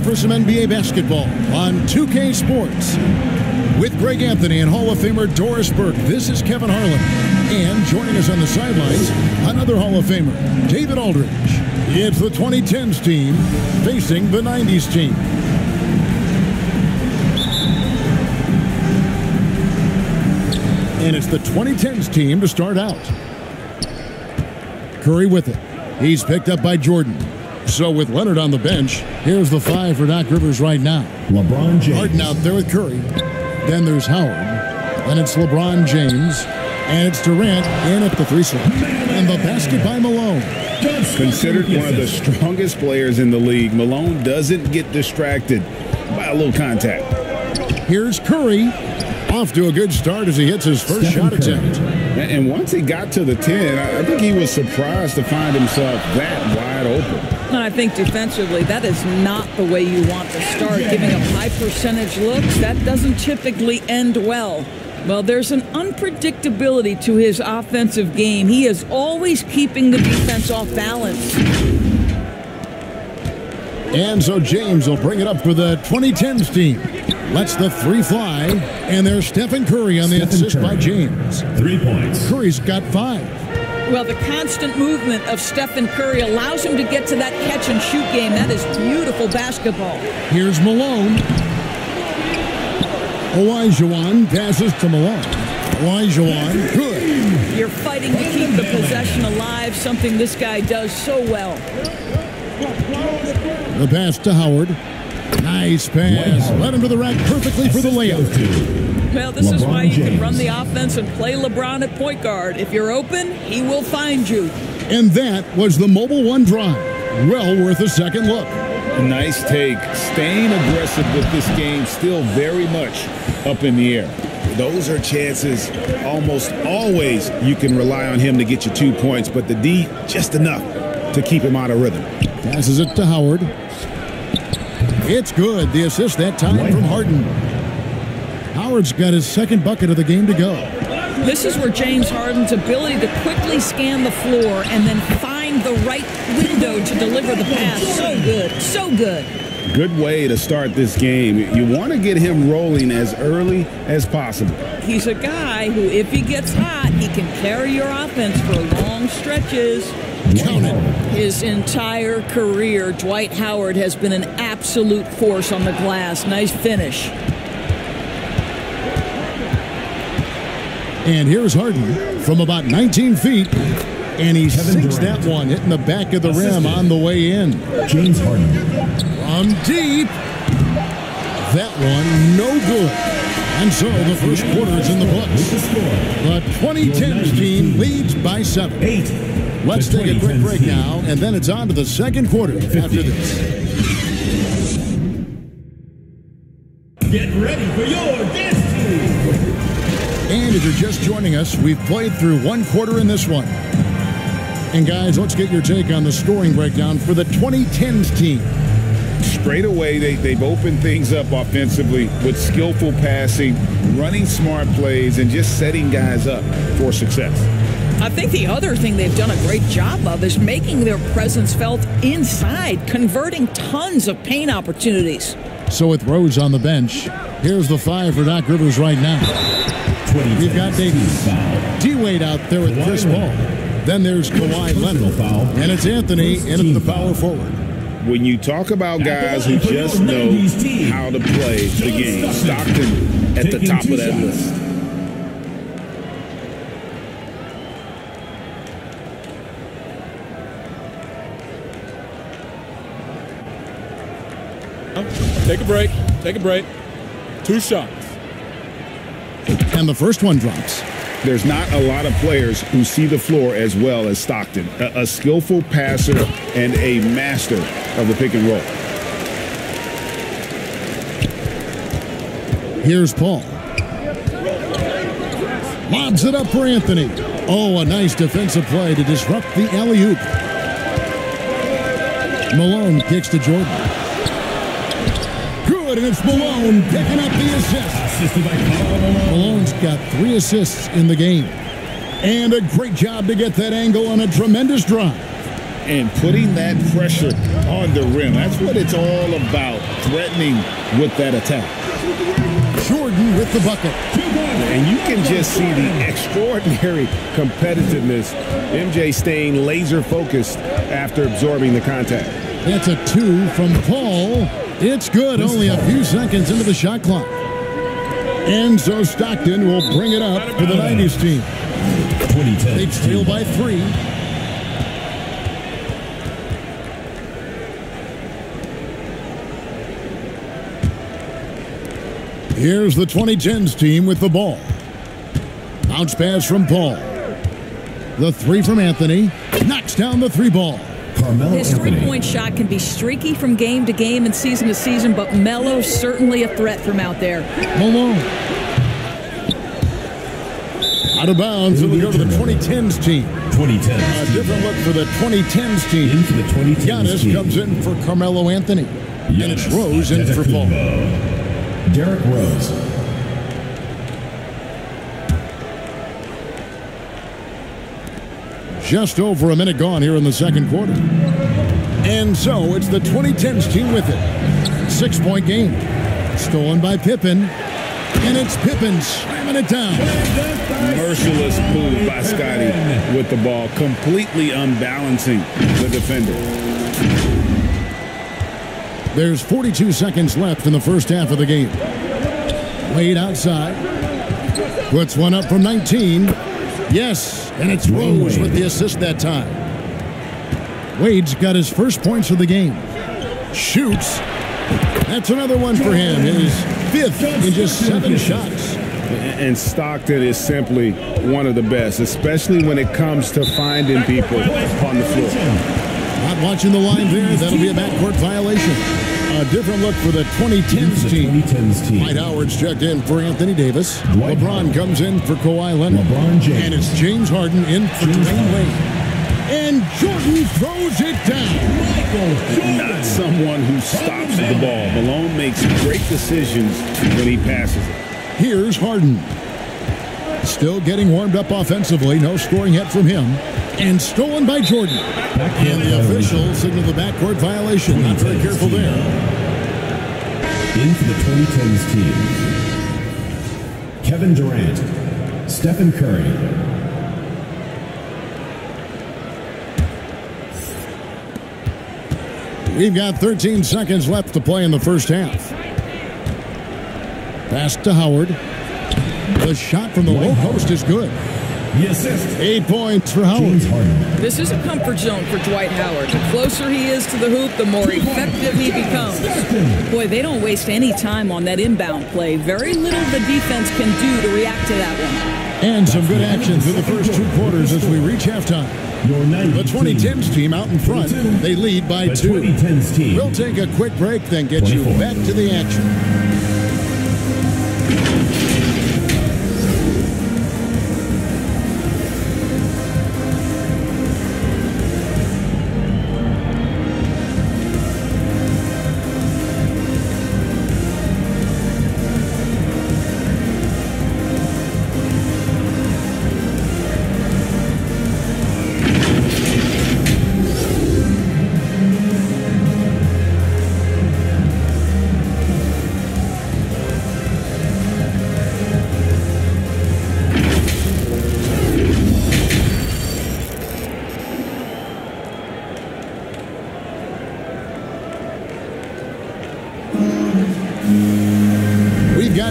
for some NBA basketball on 2K Sports. With Greg Anthony and Hall of Famer Doris Burke, this is Kevin Harlan. And joining us on the sidelines, another Hall of Famer, David Aldridge. It's the 2010's team facing the 90's team. And it's the 2010's team to start out. Curry with it. He's picked up by Jordan. So with Leonard on the bench, here's the 5 for Doc Rivers right now. LeBron James. Harden out there with Curry. Then there's Howard. Then it's LeBron James. And it's Durant in at the 3 slot. And the basket by Malone. Considered one of the strongest players in the league, Malone doesn't get distracted by a little contact. Here's Curry. Off to a good start as he hits his first shot attempt. And once he got to the 10, I think he was surprised to find himself that wide open. I think defensively, that is not the way you want to start. Giving up high percentage looks, that doesn't typically end well. Well, there's an unpredictability to his offensive game. He is always keeping the defense off balance. And so James will bring it up for the 2010's team. Lets the 3 fly, and there's Stephen Curry on the assist by James. 3 points. Curry's got 5. Well, the constant movement of Stephen Curry allows him to get to that catch-and-shoot game. That is beautiful basketball. Here's Malone. Olajuwon passes to Malone. Olajuwon, good. You're fighting to keep the possession alive, something this guy does so well. The pass to Howard. Nice pass. Led him to the rack perfectly for the layup. Well, this is why you can run the offense and play LeBron at point guard. If you're open, he will find you. And that was the Mobile One drive. Well worth a second look. Nice take. Staying aggressive with this game, still very much up in the air. Those are chances almost always you can rely on him to get you 2 points, but the D just enough to keep him out of rhythm. Passes it to Howard. It's good. The assist that time from Harden. Howard's got his second bucket of the game to go. This is where James Harden's ability to quickly scan the floor and then find the right window to deliver the pass. So good. So good. Good way to start this game. You want to get him rolling as early as possible. He's a guy who, if he gets hot, he can carry your offense for long stretches. Count it. His entire career, Dwight Howard has been an absolute force on the glass. Nice finish. And here's Harden from about 19 feet. And he sinks that one, hitting the back of the rim on the way in. James Harden. From deep. That one, no good. And so the first quarter is in the books. The 2010's team leads by 7. Let's take a quick break now, and then it's on to the second quarter after this. Get ready for your dance team. And if you're just joining us, we've played through one quarter in this one. And guys, let's get your take on the scoring breakdown for the 2010's team. Straight away, they've opened things up offensively with skillful passing, running smart plays, and just setting guys up for success. I think the other thing they've done a great job of is making their presence felt inside, converting tons of paint opportunities. So with Rose on the bench, here's the 5 for Doc Rivers right now. We've got Davis. D-Wade out there with Chris Paul. Then there's Kawhi Leonard. And it's Anthony in at the power forward. When you talk about guys who just know how to play the game, Stockton at the top of that list. Take a break. Take a break. 2 shots. And the first one drops. There's not a lot of players who see the floor as well as Stockton. A skillful passer and a master of the pick and roll. Here's Paul. Lobs it up for Anthony. Oh, a nice defensive play to disrupt the alley-oop. Malone kicks to Jordan. Good, and it's Malone picking up the assist. Malone's got 3 assists in the game. And a great job to get that angle on a tremendous drive. and putting that pressure on the rim. That's what it's all about, threatening with that attack. Jordan with the bucket. And you can just see the extraordinary competitiveness. MJ staying laser focused after absorbing the contact. That's a 2 from Paul. It's good, only a few seconds into the shot clock. And so Stockton will bring it up for the 90's team. 2010. They trail by 3. Here's the 2010's team with the ball. Bounce pass from Paul. The 3 from Anthony. Knocks down the 3 ball. His three-point shot can be streaky from game to game and season to season, but Melo's certainly a threat from out there. Malone. Out of bounds, and we go to the 2010's team. 2010. A different look for the 2010's team. Into the 2010's Giannis team. comes in for Carmelo Anthony. And it's Rose in for Paul. Derrick Rose. Just over a minute gone here in the second quarter. And so it's the 2010's team with it. 6-point game. Stolen by Pippen. And it's Pippen slamming it down. Merciless move by Scotty with the ball, completely unbalancing the defender. There's 42 seconds left in the first half of the game. Wade outside. Puts one up from 19. Yes, and it's Rose with the assist that time. Wade's got his first points of the game. Shoots. That's another one for him. His 5th in just 7 shots. And Stockton is simply one of the best, especially when it comes to finding people on the floor. Not watching the line there. That'll be a backcourt violation. A different look for the 2010's team. Dwight Howard's checked in for Anthony Davis. LeBron comes in for Kawhi Leonard. And it's James Harden in for Dwayne Wade. And Jordan throws it down. Not someone who stops the ball. Malone makes great decisions when he passes it. Here's Harden. Still getting warmed up offensively. No scoring yet from him. And stolen by Jordan. And the official signaled the backcourt violation. Not very careful there. In for the 2010's team. Kevin Durant. Stephen Curry. We've got 13 seconds left to play in the first half. Pass to Howard. The shot from the low post is good. The assist. 8 points for Howard. This is a comfort zone for Dwight Howard. The closer he is to the hoop, the more effective he becomes. Boy, they don't waste any time on that inbound play. Very little the defense can do to react to that one. And some good action through the first 2 quarters as we reach halftime. The 2010's team out in front. They lead by 2. We'll take a quick break, then get you back to the action.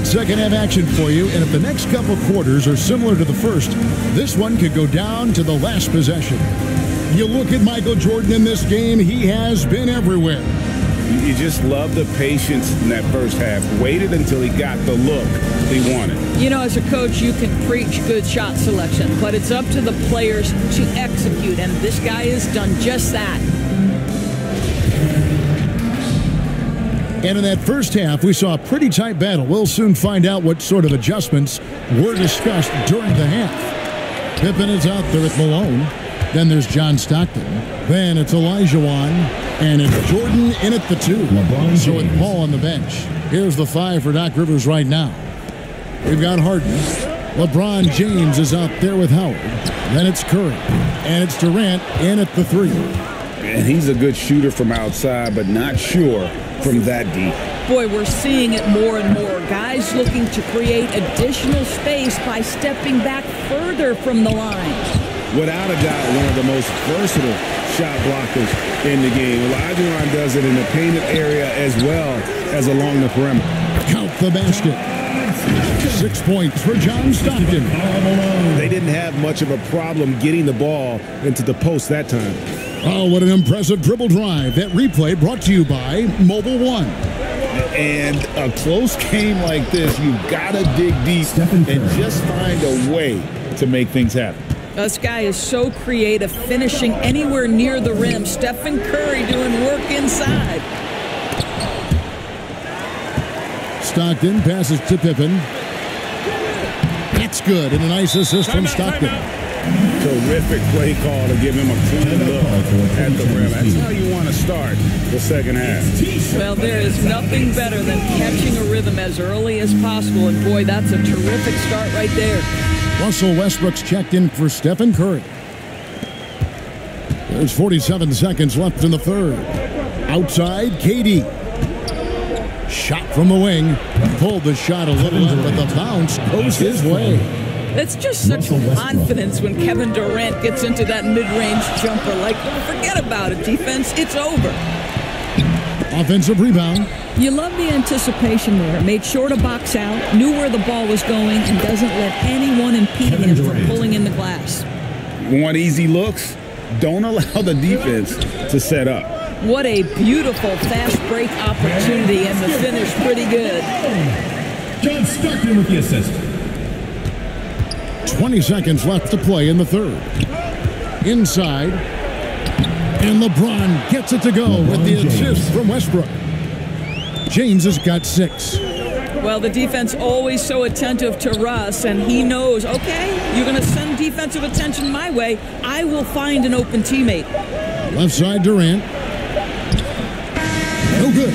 Second half action for you, and if the next couple quarters are similar to the first, this one could go down to the last possession. You look at Michael Jordan in this game, he has been everywhere. You just love the patience in that first half. Waited until he got the look he wanted. You know, as a coach, you can preach good shot selection, but it's up to the players to execute, and this guy has done just that. And in that first half, we saw a pretty tight battle. We'll soon find out what sort of adjustments were discussed during the half. Pippen is out there with Malone. Then there's John Stockton. Then it's Elijah Wan. And it's Jordan in at the 2. So with Paul on the bench. Here's the 5 for Doc Rivers right now. We've got Harden. LeBron James is out there with Howard. Then it's Curry. And it's Durant in at the 3. And he's a good shooter from outside, but not sure from that deep. Boy, we're seeing it more and more. Guys looking to create additional space by stepping back further from the line. Without a doubt, one of the most versatile shot blockers in the game. Olajuwon does it in the painted area as well as along the perimeter. Count the basket. 6 points for John Stockton. They didn't have much of a problem getting the ball into the post that time. Oh, what an impressive dribble drive. That replay brought to you by Mobile One. And a close game like this, you've got to dig deep and just find a way to make things happen. This guy is so creative, finishing anywhere near the rim. Stephen Curry doing work inside. Stockton passes to Pippen. That's good, and a nice assist from Stockton. Terrific play call to give him a clean look at the rim. That's how you want to start the second half. Well, there is nothing better than catching a rhythm as early as possible, and boy, that's a terrific start right there. Russell Westbrook's checked in for Stephen Curry. There's 47 seconds left in the third. Outside, KD. Shot from the wing. Pulled the shot a little in, but the bounce goes his way. It's just such confidence when Kevin Durant gets into that mid-range jumper. Like, forget about it, defense. It's over. Offensive rebound. You love the anticipation there. Made sure to box out, knew where the ball was going, and doesn't let anyone impede him from pulling in the glass. Want easy looks? Don't allow the defense to set up. What a beautiful fast break opportunity, and the finish pretty good. John Stockton with the assist. 20 seconds left to play in the third. Inside. And LeBron gets it to go with the assist from Westbrook. James has got 6. Well, the defense always so attentive to Russ, and he knows, okay, you're going to send defensive attention my way. I will find an open teammate. Left side, Durant. No good.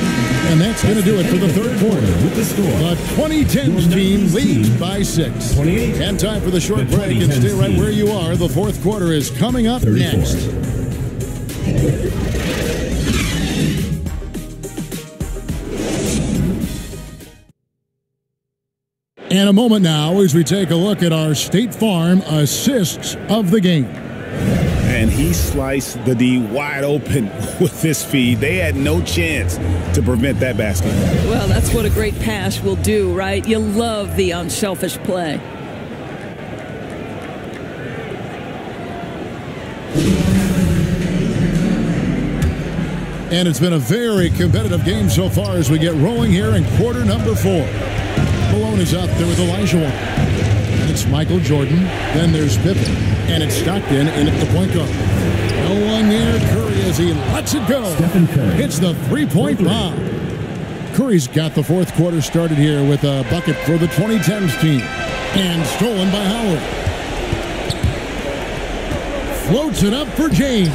And that's going to do it for the third quarter. With the score. The 2010's team leads by 6. And time for the short break. And stay right where you are. The fourth quarter is coming up next. And a moment now as we take a look at our State Farm assists of the game. And he sliced the D wide open with this feed. They had no chance to prevent that basket. Well, that's what a great pass will do, right? You love the unselfish play. And it's been a very competitive game so far as we get rolling here in quarter number 4. Malone is out there with Olajuwon. It's Michael Jordan. Then there's Pippen. And it's Stockton in at the point guard. No one near Curry as he lets it go. Stephen Curry. Hits the three-point bomb. Curry's got the fourth quarter started here with a bucket for the 2010's team. And stolen by Howard. Floats it up for James.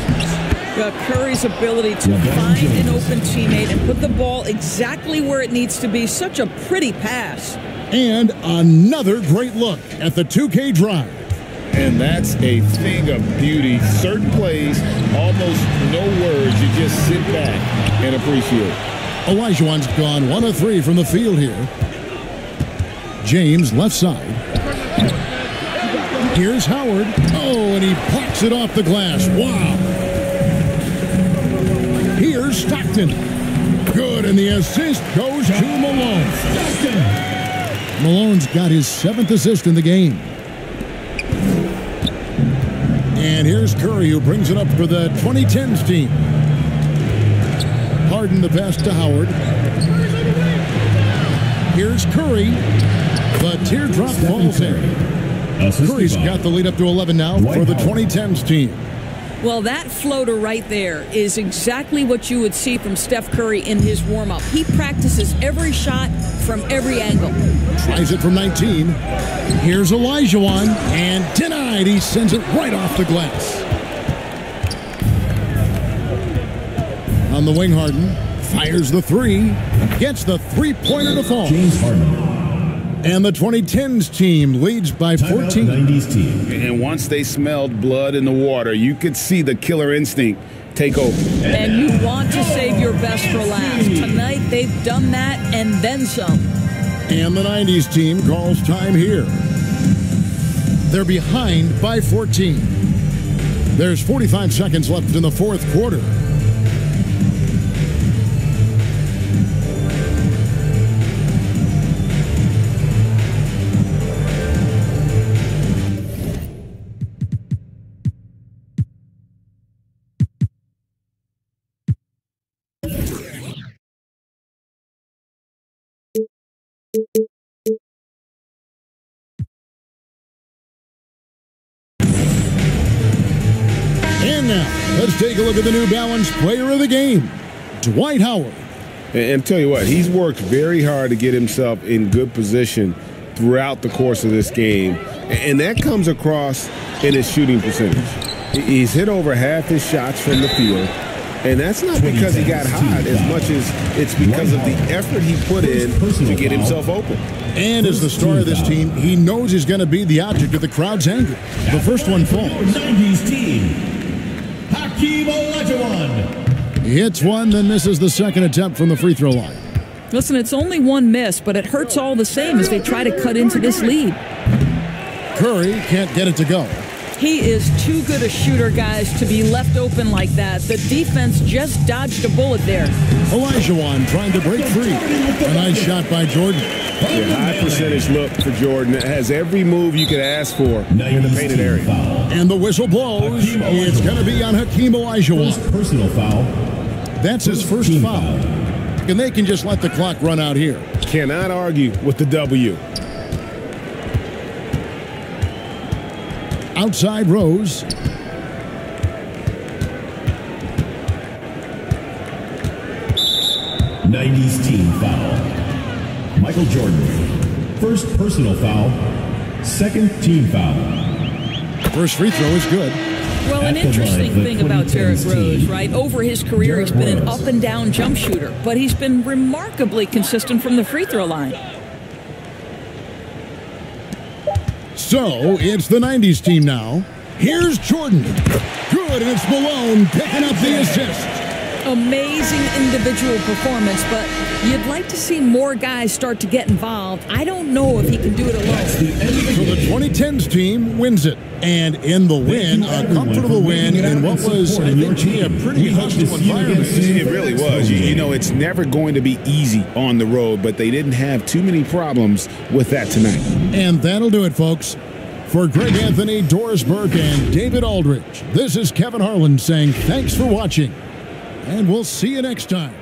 Curry's ability to find an open teammate and put the ball exactly where it needs to be. Such a pretty pass. And another great look at the 2K drive. And that's a thing of beauty. Certain plays, almost no words. You just sit back and appreciate it. Olajuwon's gone 1 of 3 from the field here. James left side. Here's Howard. Oh, and he plucks it off the glass. Wow. Here's Stockton. Good, and the assist goes to Malone. Stockton. Malone's got his 7th assist in the game. And here's Curry, who brings it up for the 2010's team. Harden the pass to Howard. Here's Curry. The teardrop falls in. Curry's got the lead up to 11 now for the 2010's team. Well, that floater right there is exactly what you would see from Steph Curry in his warm-up. He practices every shot from every angle. Tries it from 19. Here's Olajuwon, and denied. He sends it right off the glass. On the wing, Harden fires the 3. Gets the three-pointer to fall. James Harden. And the 2010's team leads by 14. 90's team. And once they smelled blood in the water, you could see the killer instinct take over. And you want to save your best for last. Tonight, they've done that and then some. And the 90's team calls time here. They're behind by 14. There's 45 seconds left in the fourth quarter. And now, let's take a look at the New Balance player of the game, Dwight Howard. And tell you what, he's worked very hard to get himself in good position throughout the course of this game. And that comes across in his shooting percentage. He's hit over half his shots from the field. And that's not because he got hot as much as it's because of the effort he put in to get himself open. And as the star of this team, he knows he's going to be the object of the crowd's anger. The first one falls. 90's team. Hakeem Olajuwon. He hits one, then misses the second attempt from the free throw line. Listen, it's only one miss, but it hurts all the same as they try to cut into this lead. Curry can't get it to go. He is too good a shooter, guys, to be left open like that. The defense just dodged a bullet there. Olajuwon trying to break free. A nice shot by Jordan. A high percentage look for Jordan. It has every move you could ask for in the painted area. And the whistle blows. It's going to be on Hakeem Olajuwon. First personal foul. That's his first foul. And they can just let the clock run out here. Cannot argue with the W. Outside Rose. '90's team foul. Michael Jordan. First personal foul. Second team foul. First free throw is good. Well, an interesting thing about Derrick Rose, right? Over his career, he's been an up-and-down jump shooter, but he's been remarkably consistent from the free throw line. So, it's the 90's team now. Here's Jordan. Good, and it's Malone picking up the assist. Amazing individual performance, but you'd like to see more guys start to get involved. I don't know if he can do it alone. So the 2010's team wins it. And in the win, a comfortable win in what was, I think, a pretty hostile environment. It really was. You know, it's never going to be easy on the road, but they didn't have too many problems with that tonight. And that'll do it, folks. For Greg Anthony, Doris Burke, and David Aldridge, this is Kevin Harlan saying thanks for watching. And we'll see you next time.